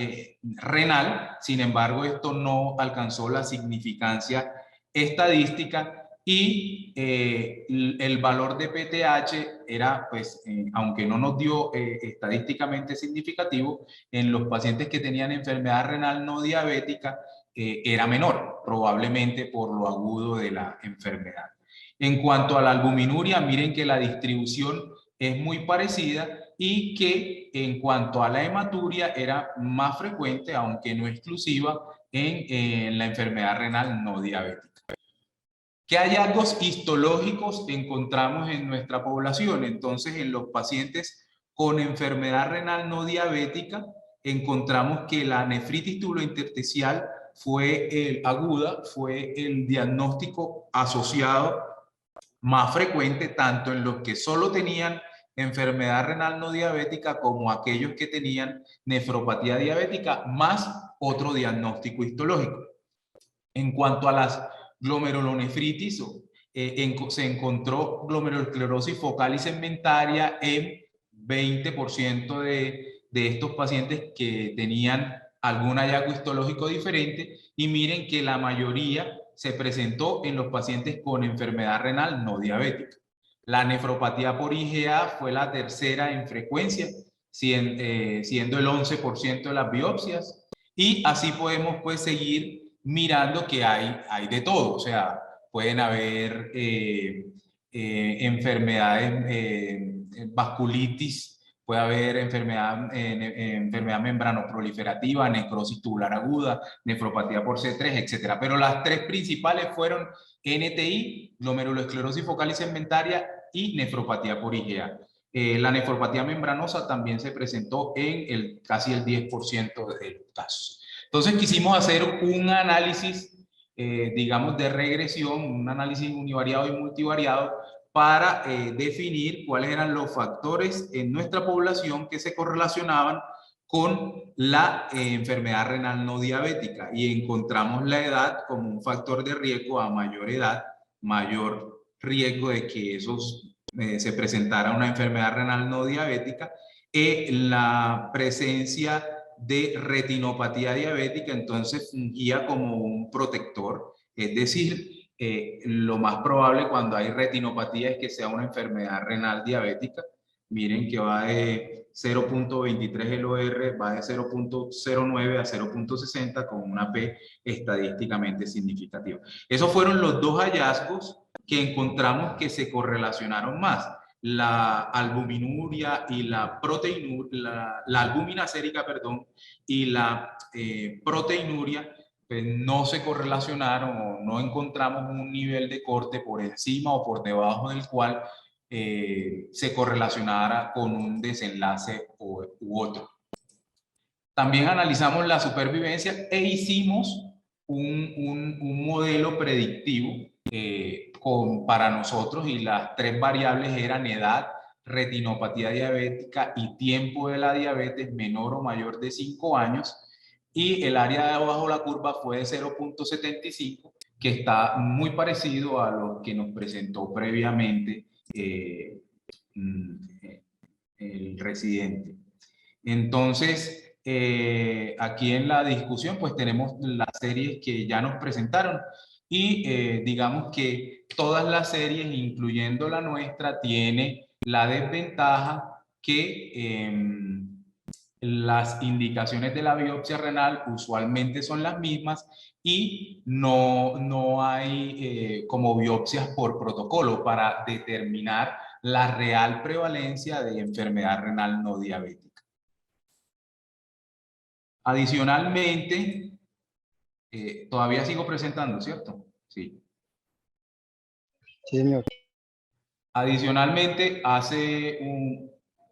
renal. Sin embargo, esto no alcanzó la significancia estadística, y el valor de PTH era, pues, aunque no nos dio estadísticamente significativo, en los pacientes que tenían enfermedad renal no diabética, era menor, probablemente por lo agudo de la enfermedad. En cuanto a la albuminuria, miren que la distribución es muy parecida, y que en cuanto a la hematuria era más frecuente, aunque no exclusiva, en la enfermedad renal no diabética. ¿Qué hallazgos histológicos encontramos en nuestra población? Entonces, en los pacientes con enfermedad renal no diabética, encontramos que la nefritis tubulointersticial aguda fue el diagnóstico asociado más frecuente, tanto en los que solo tenían enfermedad renal no diabética como aquellos que tenían nefropatía diabética más otro diagnóstico histológico. En cuanto a las glomerulonefritis, se encontró glomerulosclerosis focal y segmentaria en 20% de estos pacientes que tenían algún hallazgo histológico diferente, y miren que la mayoría se presentó en los pacientes con enfermedad renal no diabética. La nefropatía por IgA fue la tercera en frecuencia, siendo el 11% de las biopsias, y así podemos, pues, seguir mirando que hay de todo. O sea, pueden haber enfermedades, vasculitis, puede haber enfermedad membranoproliferativa, necrosis tubular aguda, nefropatía por C3, etc. Pero las tres principales fueron NTI, glomerulosclerosis focal y segmentaria y nefropatía por IgA. La nefropatía membranosa también se presentó en casi el 10% de los casos. Entonces quisimos hacer un análisis, digamos, de regresión, un análisis univariado y multivariado para definir cuáles eran los factores en nuestra población que se correlacionaban con la enfermedad renal no diabética, y encontramos la edad como un factor de riesgo. A mayor edad, mayor riesgo de que se presentara una enfermedad renal no diabética. La presencia de retinopatía diabética entonces fungía como un protector, es decir, lo más probable cuando hay retinopatía es que sea una enfermedad renal diabética. Miren que va de 0.23 LOR, va de 0.09 a 0.60 con una P estadísticamente significativa. Esos fueron los dos hallazgos que encontramos que se correlacionaron más. La albuminuria y la proteinuria, la albúmina sérica, perdón, y la proteinuria, pues no se correlacionaron o no encontramos un nivel de corte por encima o por debajo del cual se correlacionara con un desenlace u otro. También analizamos la supervivencia e hicimos un modelo predictivo para nosotros, y las tres variables eran edad, retinopatía diabética y tiempo de la diabetes menor o mayor de 5 años, y el área de bajo la curva fue de 0.75, que está muy parecido a lo que nos presentó previamente el residente. Entonces, aquí en la discusión pues tenemos las series que ya nos presentaron, y digamos que todas las series, incluyendo la nuestra, tiene la desventaja que las indicaciones de la biopsia renal usualmente son las mismas, y no hay como biopsias por protocolo para determinar la real prevalencia de enfermedad renal no diabética. Adicionalmente, todavía sigo presentando, ¿cierto? Sí. Sí, señor. Adicionalmente, hace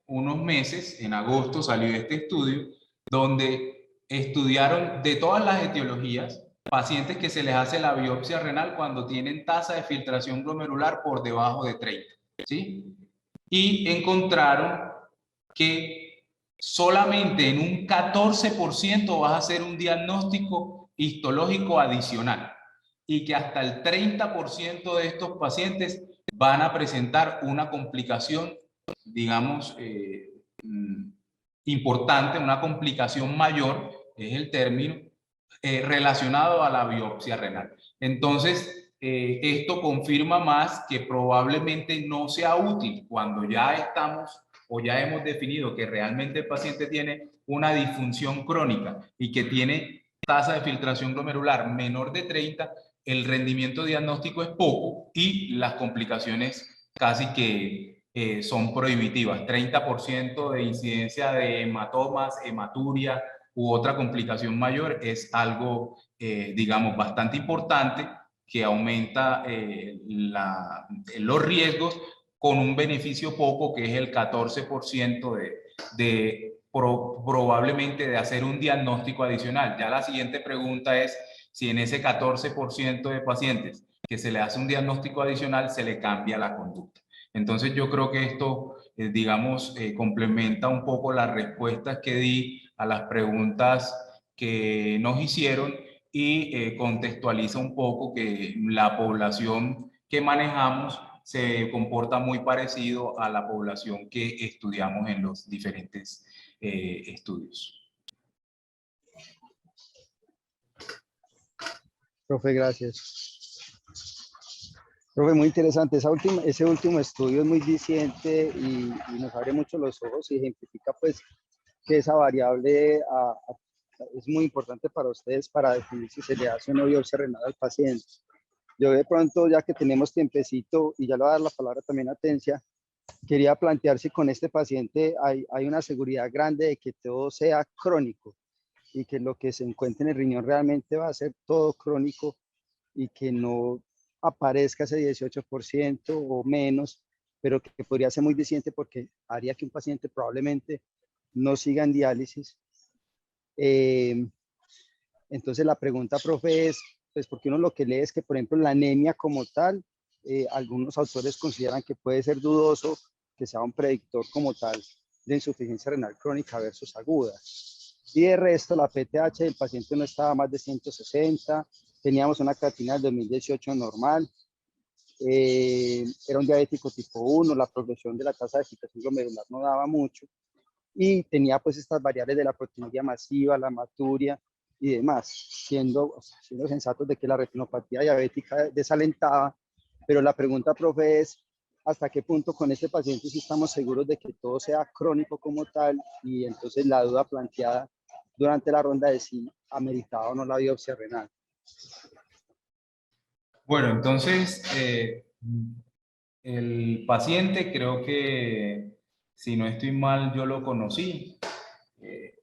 unos meses, en agosto, salió este estudio donde estudiaron de todas las etiologías pacientes que se les hace la biopsia renal cuando tienen tasa de filtración glomerular por debajo de 30, ¿sí? Y encontraron que solamente en un 14% vas a hacer un diagnóstico histológico adicional, y que hasta el 30% de estos pacientes van a presentar una complicación, digamos, importante, una complicación mayor, es el término, relacionado a la biopsia renal. Entonces, esto confirma más que probablemente no sea útil cuando ya estamos o ya hemos definido que realmente el paciente tiene una disfunción crónica y que tiene tasa de filtración glomerular menor de 30, el rendimiento diagnóstico es poco y las complicaciones casi que son prohibitivas. 30% de incidencia de hematomas, hematuria u otra complicación mayor es algo, digamos, bastante importante, que aumenta los riesgos, con un beneficio poco, que es el 14% probablemente de hacer un diagnóstico adicional. Ya la siguiente pregunta es si en ese 14% de pacientes que se le hace un diagnóstico adicional se le cambia la conducta. Entonces yo creo que esto, digamos, complementa un poco las respuestas que di a las preguntas que nos hicieron, y contextualiza un poco que la población que manejamos se comporta muy parecido a la población que estudiamos en los diferentes estudios. Profe, gracias. Profe, muy interesante. Ese último estudio es muy diciente y nos abre mucho los ojos y ejemplifica pues que esa variable es muy importante para ustedes para definir si se le hace una biopsia renal al paciente. Yo de pronto, ya que tenemos tiempecito, y ya le voy a dar la palabra también a Tencia, quería plantear si con este paciente hay una seguridad grande de que todo sea crónico y que lo que se encuentre en el riñón realmente va a ser todo crónico y que no aparezca ese 18% o menos, pero que podría ser muy disidente porque haría que un paciente probablemente no siga en diálisis. Entonces la pregunta, profe, es, pues porque uno lo que lee es que, por ejemplo, la anemia como tal, algunos autores consideran que puede ser dudoso que sea un predictor como tal de insuficiencia renal crónica versus aguda. Y de resto, la PTH del paciente no estaba más de 160, teníamos una creatina del 2018 normal, era un diabético tipo 1, la progresión de la tasa de filtración glomerular no daba mucho, y tenía pues estas variables de la proteinuria masiva, la hematuria y demás, siendo sensatos de que la retinopatía diabética desalentaba, pero la pregunta, profe, es hasta qué punto con este paciente sí estamos seguros de que todo sea crónico como tal, y entonces la duda planteada durante la ronda de si ameritaba o no la biopsia renal. Bueno, entonces, el paciente creo que, si no estoy mal, yo lo conocí.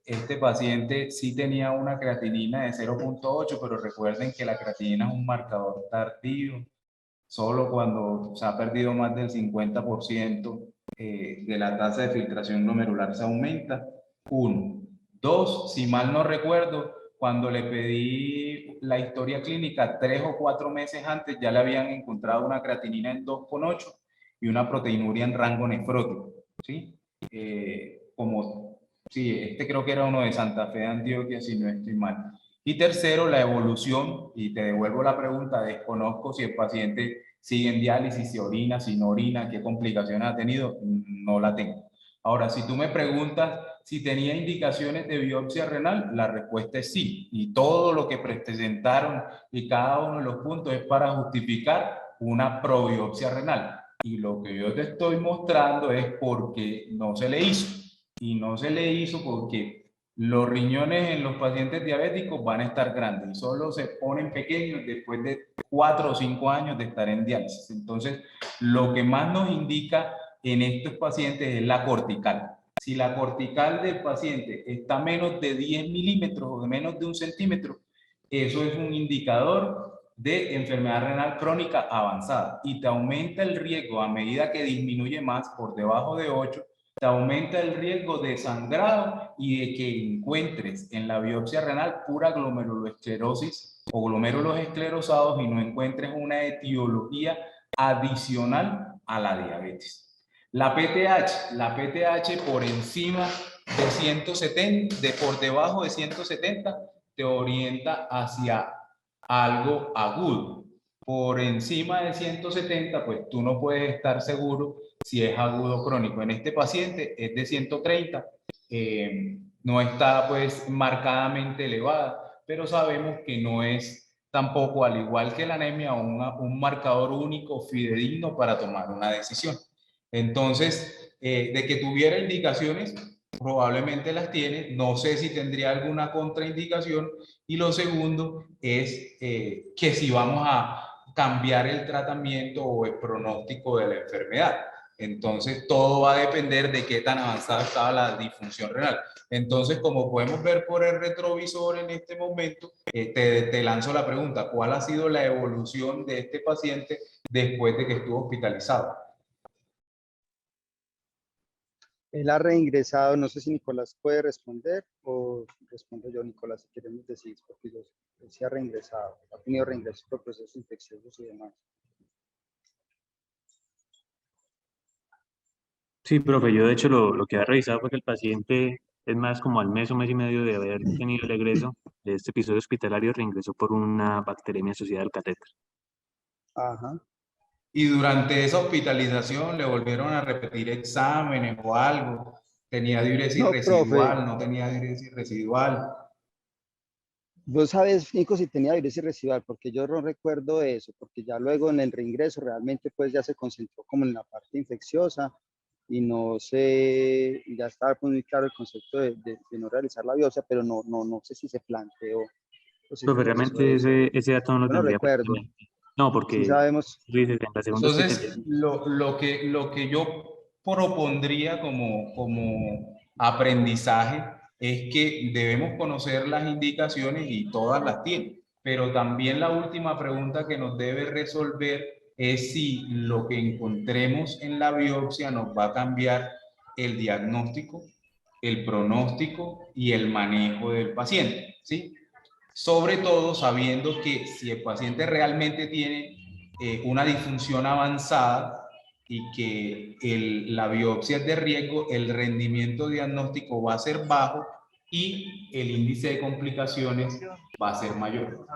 Este paciente sí tenía una creatinina de 0,8, pero recuerden que la creatinina es un marcador tardío. Solo cuando se ha perdido más del 50% de la tasa de filtración glomerular se aumenta. Uno. Dos, si mal no recuerdo, cuando le pedí la historia clínica 3 o 4 meses antes, ya le habían encontrado una creatinina en 2,8 y una proteinuria en rango nefrótico. ¿Sí? Sí, este creo que era uno de Santa Fe de Antioquia, si no estoy mal. Y tercero, la evolución, y te devuelvo la pregunta, desconozco si el paciente sigue en diálisis, si orina, si no orina, qué complicaciones ha tenido, no la tengo. Ahora, si tú me preguntas si tenía indicaciones de biopsia renal, la respuesta es sí. Y todo lo que presentaron y cada uno de los puntos es para justificar una probiopsia renal. Y lo que yo te estoy mostrando es porque no se le hizo. Y no se le hizo porque los riñones en los pacientes diabéticos van a estar grandes y solo se ponen pequeños después de 4 o 5 años de estar en diálisis. Entonces, lo que más nos indica en estos pacientes es la cortical. Si la cortical del paciente está menos de 10 milímetros o de menos de 1 centímetro, eso es un indicador de enfermedad renal crónica avanzada y te aumenta el riesgo a medida que disminuye más por debajo de 8, te aumenta el riesgo de sangrado y de que encuentres en la biopsia renal pura glomerulosclerosis o glomérulos esclerosados y no encuentres una etiología adicional a la diabetes. La PTH por encima de 170, por debajo de 170, te orienta hacia algo agudo. Por encima de 170, pues tú no puedes estar seguro si es agudo crónico. En este paciente es de 130, no está pues marcadamente elevada, pero sabemos que no es tampoco, al igual que la anemia, un marcador único fidedigno para tomar una decisión. Entonces, de que tuviera indicaciones, probablemente las tiene, no sé si tendría alguna contraindicación, y lo segundo es que si vamos a cambiar el tratamiento o el pronóstico de la enfermedad. Entonces, todo va a depender de qué tan avanzada estaba la disfunción renal. Entonces, como podemos ver por el retrovisor en este momento, te lanzo la pregunta, ¿cuál ha sido la evolución de este paciente después de que estuvo hospitalizado? Él ha reingresado, no sé si Nicolás puede responder o respondo yo, Nicolás, si queremos decir, porque él sí ha reingresado, ha tenido reingresos por procesos infecciosos y demás. Sí, profe, yo de hecho lo que he revisado fue que el paciente es más como al mes o mes y medio de haber tenido el egreso de este episodio hospitalario, reingresó por una bacteremia asociada al catéter. Ajá. Y durante esa hospitalización le volvieron a repetir exámenes o algo. ¿Tenía diuresis No, profe, residual? ¿No tenía diuresis residual? vos sabes, Nico, si tenía diuresis residual, porque yo no recuerdo eso, porque ya luego en el reingreso realmente pues ya se concentró como en la parte infecciosa y no sé, ya estaba pues, muy claro el concepto de no realizar la biopsia, pero no sé si se planteó o si se Profe, realizó realmente eso. ese dato no lo Yo no tendría recuerdo. presente. No, Sí porque sabemos. dices, en la segunda Entonces, hospitalización. lo que yo propondría como aprendizaje es que debemos conocer las indicaciones y todas las tienen, pero también la última pregunta que nos debe resolver es si lo que encontremos en la biopsia nos va a cambiar el diagnóstico, el pronóstico y el manejo del paciente, ¿sí? Sobre todo sabiendo que si el paciente realmente tiene una disfunción avanzada y que la biopsia es de riesgo, el rendimiento diagnóstico va a ser bajo y el índice de complicaciones va a ser mayor.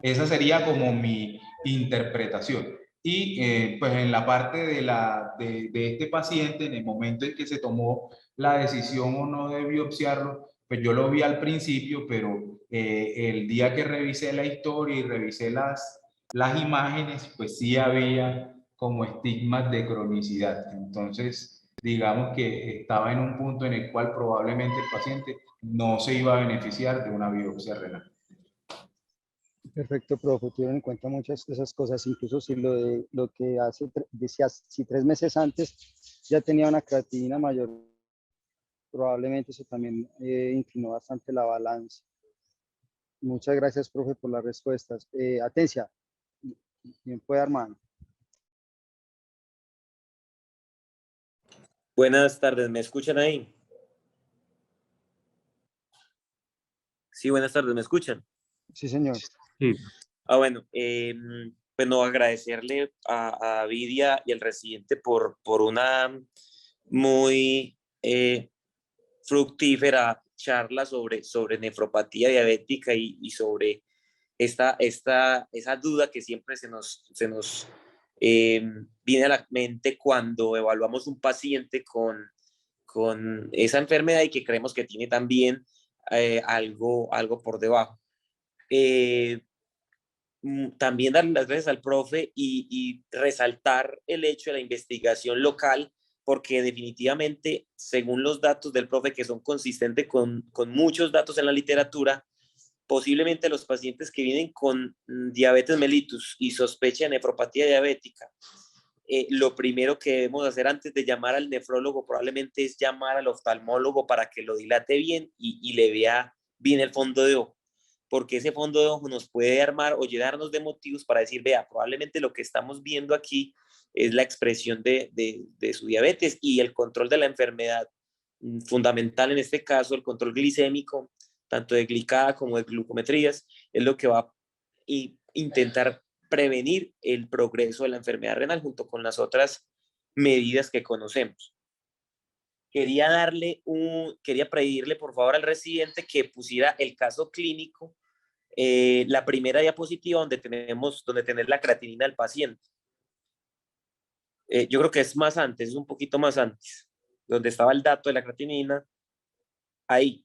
Esa sería como mi interpretación. Y pues en la parte de este paciente, en el momento en que se tomó la decisión o no de biopsiarlo, pues yo lo vi al principio, pero el día que revisé la historia y revisé las imágenes, pues sí había como estigmas de cronicidad. Entonces, digamos que estaba en un punto en el cual probablemente el paciente no se iba a beneficiar de una biopsia renal. Perfecto, profe. Tuvieron en cuenta muchas de esas cosas, incluso si lo que decía, si 3 meses antes ya tenía una creatinina mayor, probablemente eso también inclinó bastante la balanza. Muchas gracias, profe, por las respuestas. Atencia, bien puede, Armando. Buenas tardes, ¿me escuchan ahí? Sí, buenas tardes, ¿me escuchan? Sí, señor. Sí. Bueno, bueno, agradecerle a David y al residente por una muy fructífera charla sobre nefropatía diabética y sobre esa duda que siempre se nos viene a la mente cuando evaluamos un paciente con esa enfermedad y que creemos que tiene también algo por debajo. También dar las gracias al profe y resaltar el hecho de la investigación local, porque definitivamente, según los datos del profe, que son consistentes con muchos datos en la literatura, posiblemente los pacientes que vienen con diabetes mellitus y sospecha de nefropatía diabética, lo primero que debemos hacer antes de llamar al nefrólogo probablemente es llamar al oftalmólogo para que lo dilate bien y le vea bien el fondo de ojo, porque ese fondo de ojo nos puede armar o llenarnos de motivos para decir, vea, probablemente lo que estamos viendo aquí es la expresión de su diabetes y el control de la enfermedad, fundamental en este caso, el control glicémico, tanto de glicada como de glucometrías, es lo que va a intentar prevenir el progreso de la enfermedad renal junto con las otras medidas que conocemos. Quería pedirle por favor al residente que pusiera el caso clínico, la primera diapositiva donde tener la creatinina del paciente. Yo creo que es más antes, es un poquito más antes, donde estaba el dato de la creatinina, ahí.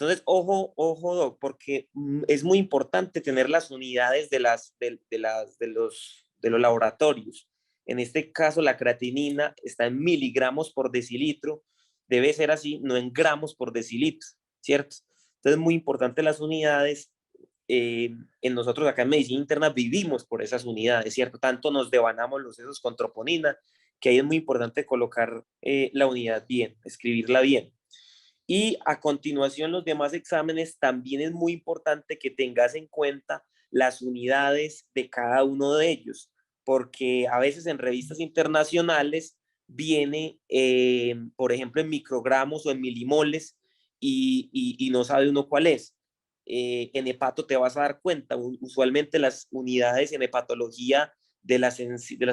Entonces, ojo, Doc, porque es muy importante tener las unidades de los laboratorios. En este caso, la creatinina está en miligramos por decilitro, debe ser así, no en gramos por decilitro, ¿cierto? Entonces, es muy importante las unidades. En nosotros acá en medicina interna vivimos por esas unidades, ¿cierto? Tanto nos devanamos los sesos con troponina, que ahí es muy importante colocar la unidad bien, escribirla bien. Y a continuación los demás exámenes también es muy importante que tengas en cuenta las unidades de cada uno de ellos, porque a veces en revistas internacionales viene, por ejemplo, en microgramos o en milimoles y no sabe uno cuál es. En hepato te vas a dar cuenta, usualmente las unidades en hepatología de las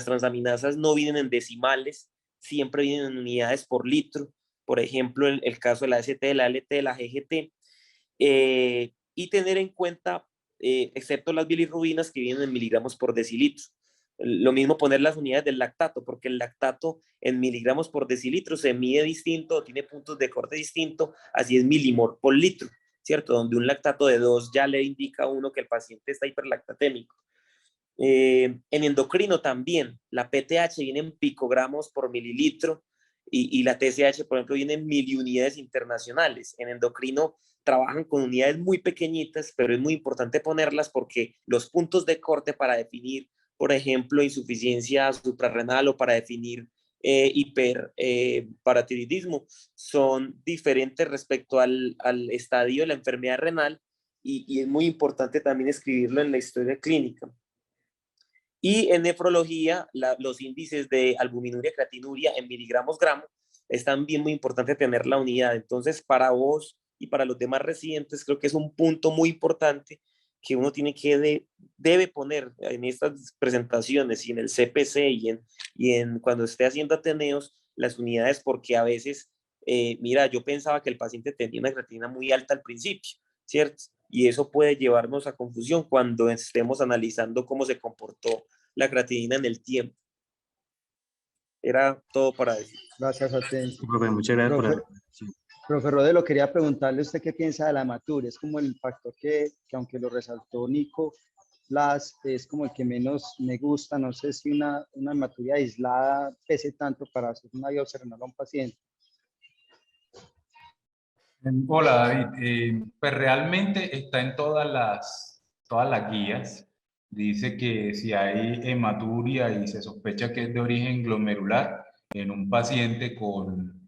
transaminasas no vienen en decimales, siempre vienen en unidades por litro. Por ejemplo, el caso de la ST, de la LT, de la GGT, y tener en cuenta, excepto las bilirrubinas que vienen en miligramos por decilitro. Lo mismo poner las unidades del lactato, porque el lactato en miligramos por decilitro se mide distinto, tiene puntos de corte distinto, así es milimol por litro, ¿cierto? Donde un lactato de 2 ya le indica a uno que el paciente está hiperlactatémico. En endocrino también, la PTH viene en picogramos por mililitro y la TSH, por ejemplo, viene en miliunidades internacionales. En endocrino trabajan con unidades muy pequeñitas, pero es muy importante ponerlas porque los puntos de corte para definir, por ejemplo, insuficiencia suprarrenal o para definir hiperparatiroidismo son diferentes respecto al estadio de la enfermedad renal y es muy importante también escribirlo en la historia clínica. Y en nefrología, los índices de albuminuria y creatinuria en miligramos gramo es también muy importante tener la unidad. Entonces, para vos y para los demás residentes, creo que es un punto muy importante que uno tiene que debe poner en estas presentaciones y en el CPC y en cuando esté haciendo Ateneos, las unidades, porque a veces, mira, yo pensaba que el paciente tenía una creatinina muy alta al principio, ¿cierto? Y eso puede llevarnos a confusión cuando estemos analizando cómo se comportó la creatinina en el tiempo. Era todo para decir. Gracias, Atencio. Profe, muchas gracias. Profe Rodelo, quería preguntarle usted qué piensa de la hematuria. Es como el factor que aunque lo resaltó Nico, es como el que menos me gusta. No sé si una hematuria aislada pese tanto para hacer una biopsia renal a un paciente. Hola, David. Pues realmente está en todas las guías. Dice que si hay hematuria y se sospecha que es de origen glomerular en un paciente con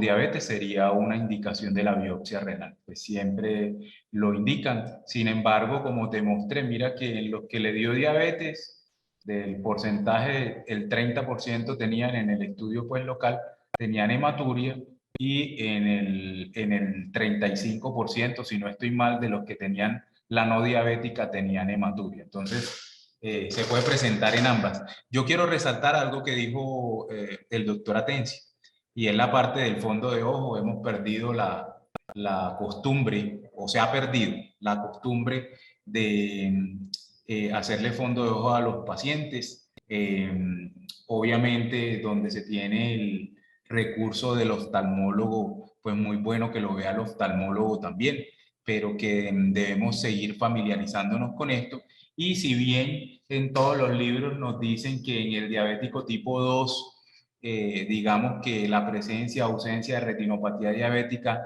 diabetes, sería una indicación de la biopsia renal. Pues siempre lo indican. Sin embargo, como te mostré, mira que en los que le dio diabetes, del porcentaje, el 30% tenían en el estudio pues local, tenían hematuria, y en el 35%, si no estoy mal, de los que tenían la no diabética tenían hematuria. Entonces, se puede presentar en ambas. Yo quiero resaltar algo que dijo el doctor Atencio, y es la parte del fondo de ojo. Hemos perdido la costumbre, o se ha perdido la costumbre de hacerle fondo de ojo a los pacientes. Obviamente, donde se tiene el recurso del oftalmólogo, pues muy bueno que lo vea el oftalmólogo también, pero que debemos seguir familiarizándonos con esto. Y si bien en todos los libros nos dicen que en el diabético tipo 2, digamos que la presencia o ausencia de retinopatía diabética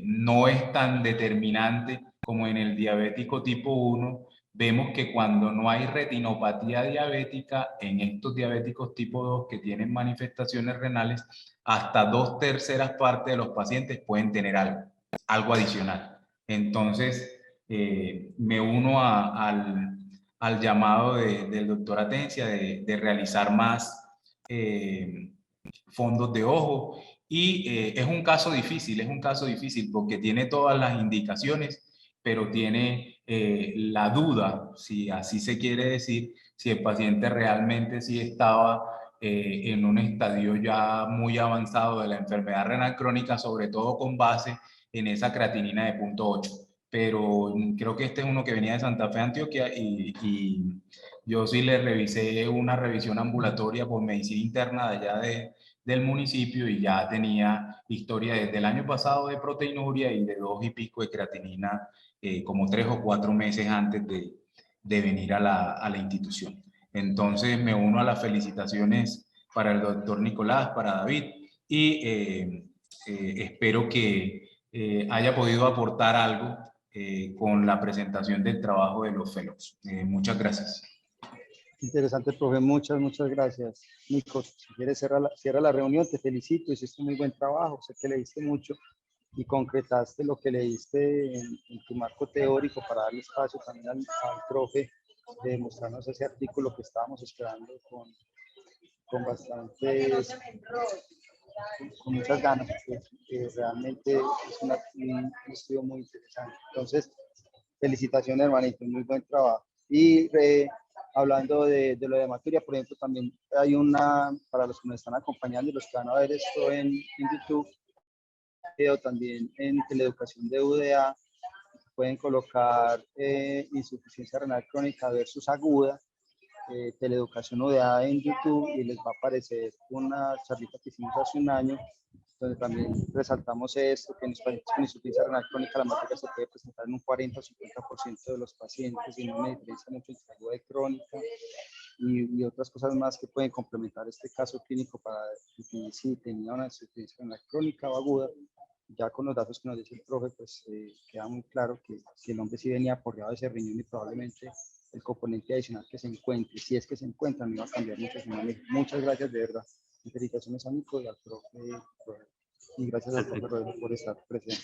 no es tan determinante como en el diabético tipo 1, vemos que cuando no hay retinopatía diabética en estos diabéticos tipo 2 que tienen manifestaciones renales, hasta 2/3 partes de los pacientes pueden tener algo adicional. Entonces, me uno al llamado del doctor Atencia de realizar más fondos de ojo. Y es un caso difícil porque tiene todas las indicaciones, pero tiene la duda, si así se quiere decir, si el paciente realmente sí estaba en un estadio ya muy avanzado de la enfermedad renal crónica, sobre todo con base en esa creatinina de 0.8. Pero creo que este es uno que venía de Santa Fe, Antioquia, y yo sí le revisé una revisión ambulatoria por medicina interna de allá del municipio, y ya tenía historia desde el año pasado de proteinuria y de 2 y pico de creatinina como 3 o 4 meses antes de venir a la institución. Entonces me uno a las felicitaciones para el doctor Nicolás, para David, y espero que haya podido aportar algo con la presentación del trabajo de los fellows. Muchas gracias. Interesante, profe. Muchas gracias. Nico, si quieres cierra la reunión, te felicito, hiciste un muy buen trabajo, sé que leíste mucho y concretaste lo que leíste en tu marco teórico para darle espacio también al profe de mostrarnos ese artículo que estábamos esperando con bastantes, con muchas ganas, que realmente es un estudio muy interesante. Entonces, felicitaciones, hermanito, muy buen trabajo. Y hablando de lo de hematuria, por ejemplo, también hay para los que nos están acompañando y los que van a ver esto en YouTube, video también en Teleeducación de UDA, pueden colocar insuficiencia renal crónica versus aguda, Teleeducación UDA en YouTube, y les va a aparecer una charlita que hicimos hace un año, donde también resaltamos esto, que en los pacientes con insuficiencia renal crónica la hematuria se puede presentar en un 40 o 50% de los pacientes, y no me diferencia mucho entre aguda y crónica, y otras cosas más que pueden complementar este caso clínico para definir si tenía una insuficiencia renal crónica o aguda. Ya con los datos que nos dice el profe, pues queda muy claro que el hombre sí venía aporreado de ese riñón, y probablemente el componente adicional que se encuentre, si es que se encuentra, no iba a cambiar mucho. Muchas gracias, de verdad. Felicitaciones a Nico y al profe Rodolfo. Y gracias al profe Rodolfo por estar presente.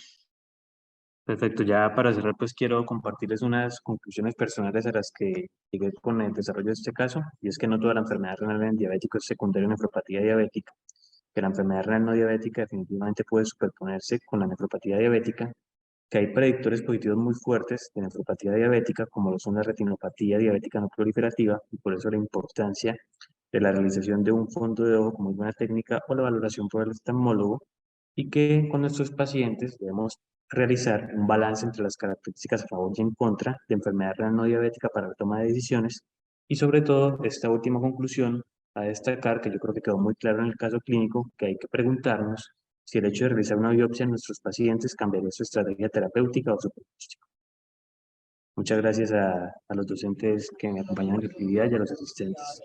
Perfecto, ya para cerrar, pues quiero compartirles unas conclusiones personales a las que llegué con el desarrollo de este caso, y es que no toda la enfermedad renal en diabético es secundaria a nefropatía diabética, que la enfermedad renal no diabética definitivamente puede superponerse con la nefropatía diabética, que hay predictores positivos muy fuertes de nefropatía diabética, como lo son la retinopatía diabética no proliferativa, y por eso la importancia de la realización de un fondo de ojo como buena técnica o la valoración por el oftalmólogo, y que con nuestros pacientes debemos realizar un balance entre las características a favor y en contra de enfermedad renal no diabética para la toma de decisiones, y sobre todo esta última conclusión a destacar, que yo creo que quedó muy claro en el caso clínico, que hay que preguntarnos si el hecho de realizar una biopsia en nuestros pacientes cambiaría su estrategia terapéutica o su pronóstico. Muchas gracias a los docentes que me acompañan en la actividad y a los asistentes.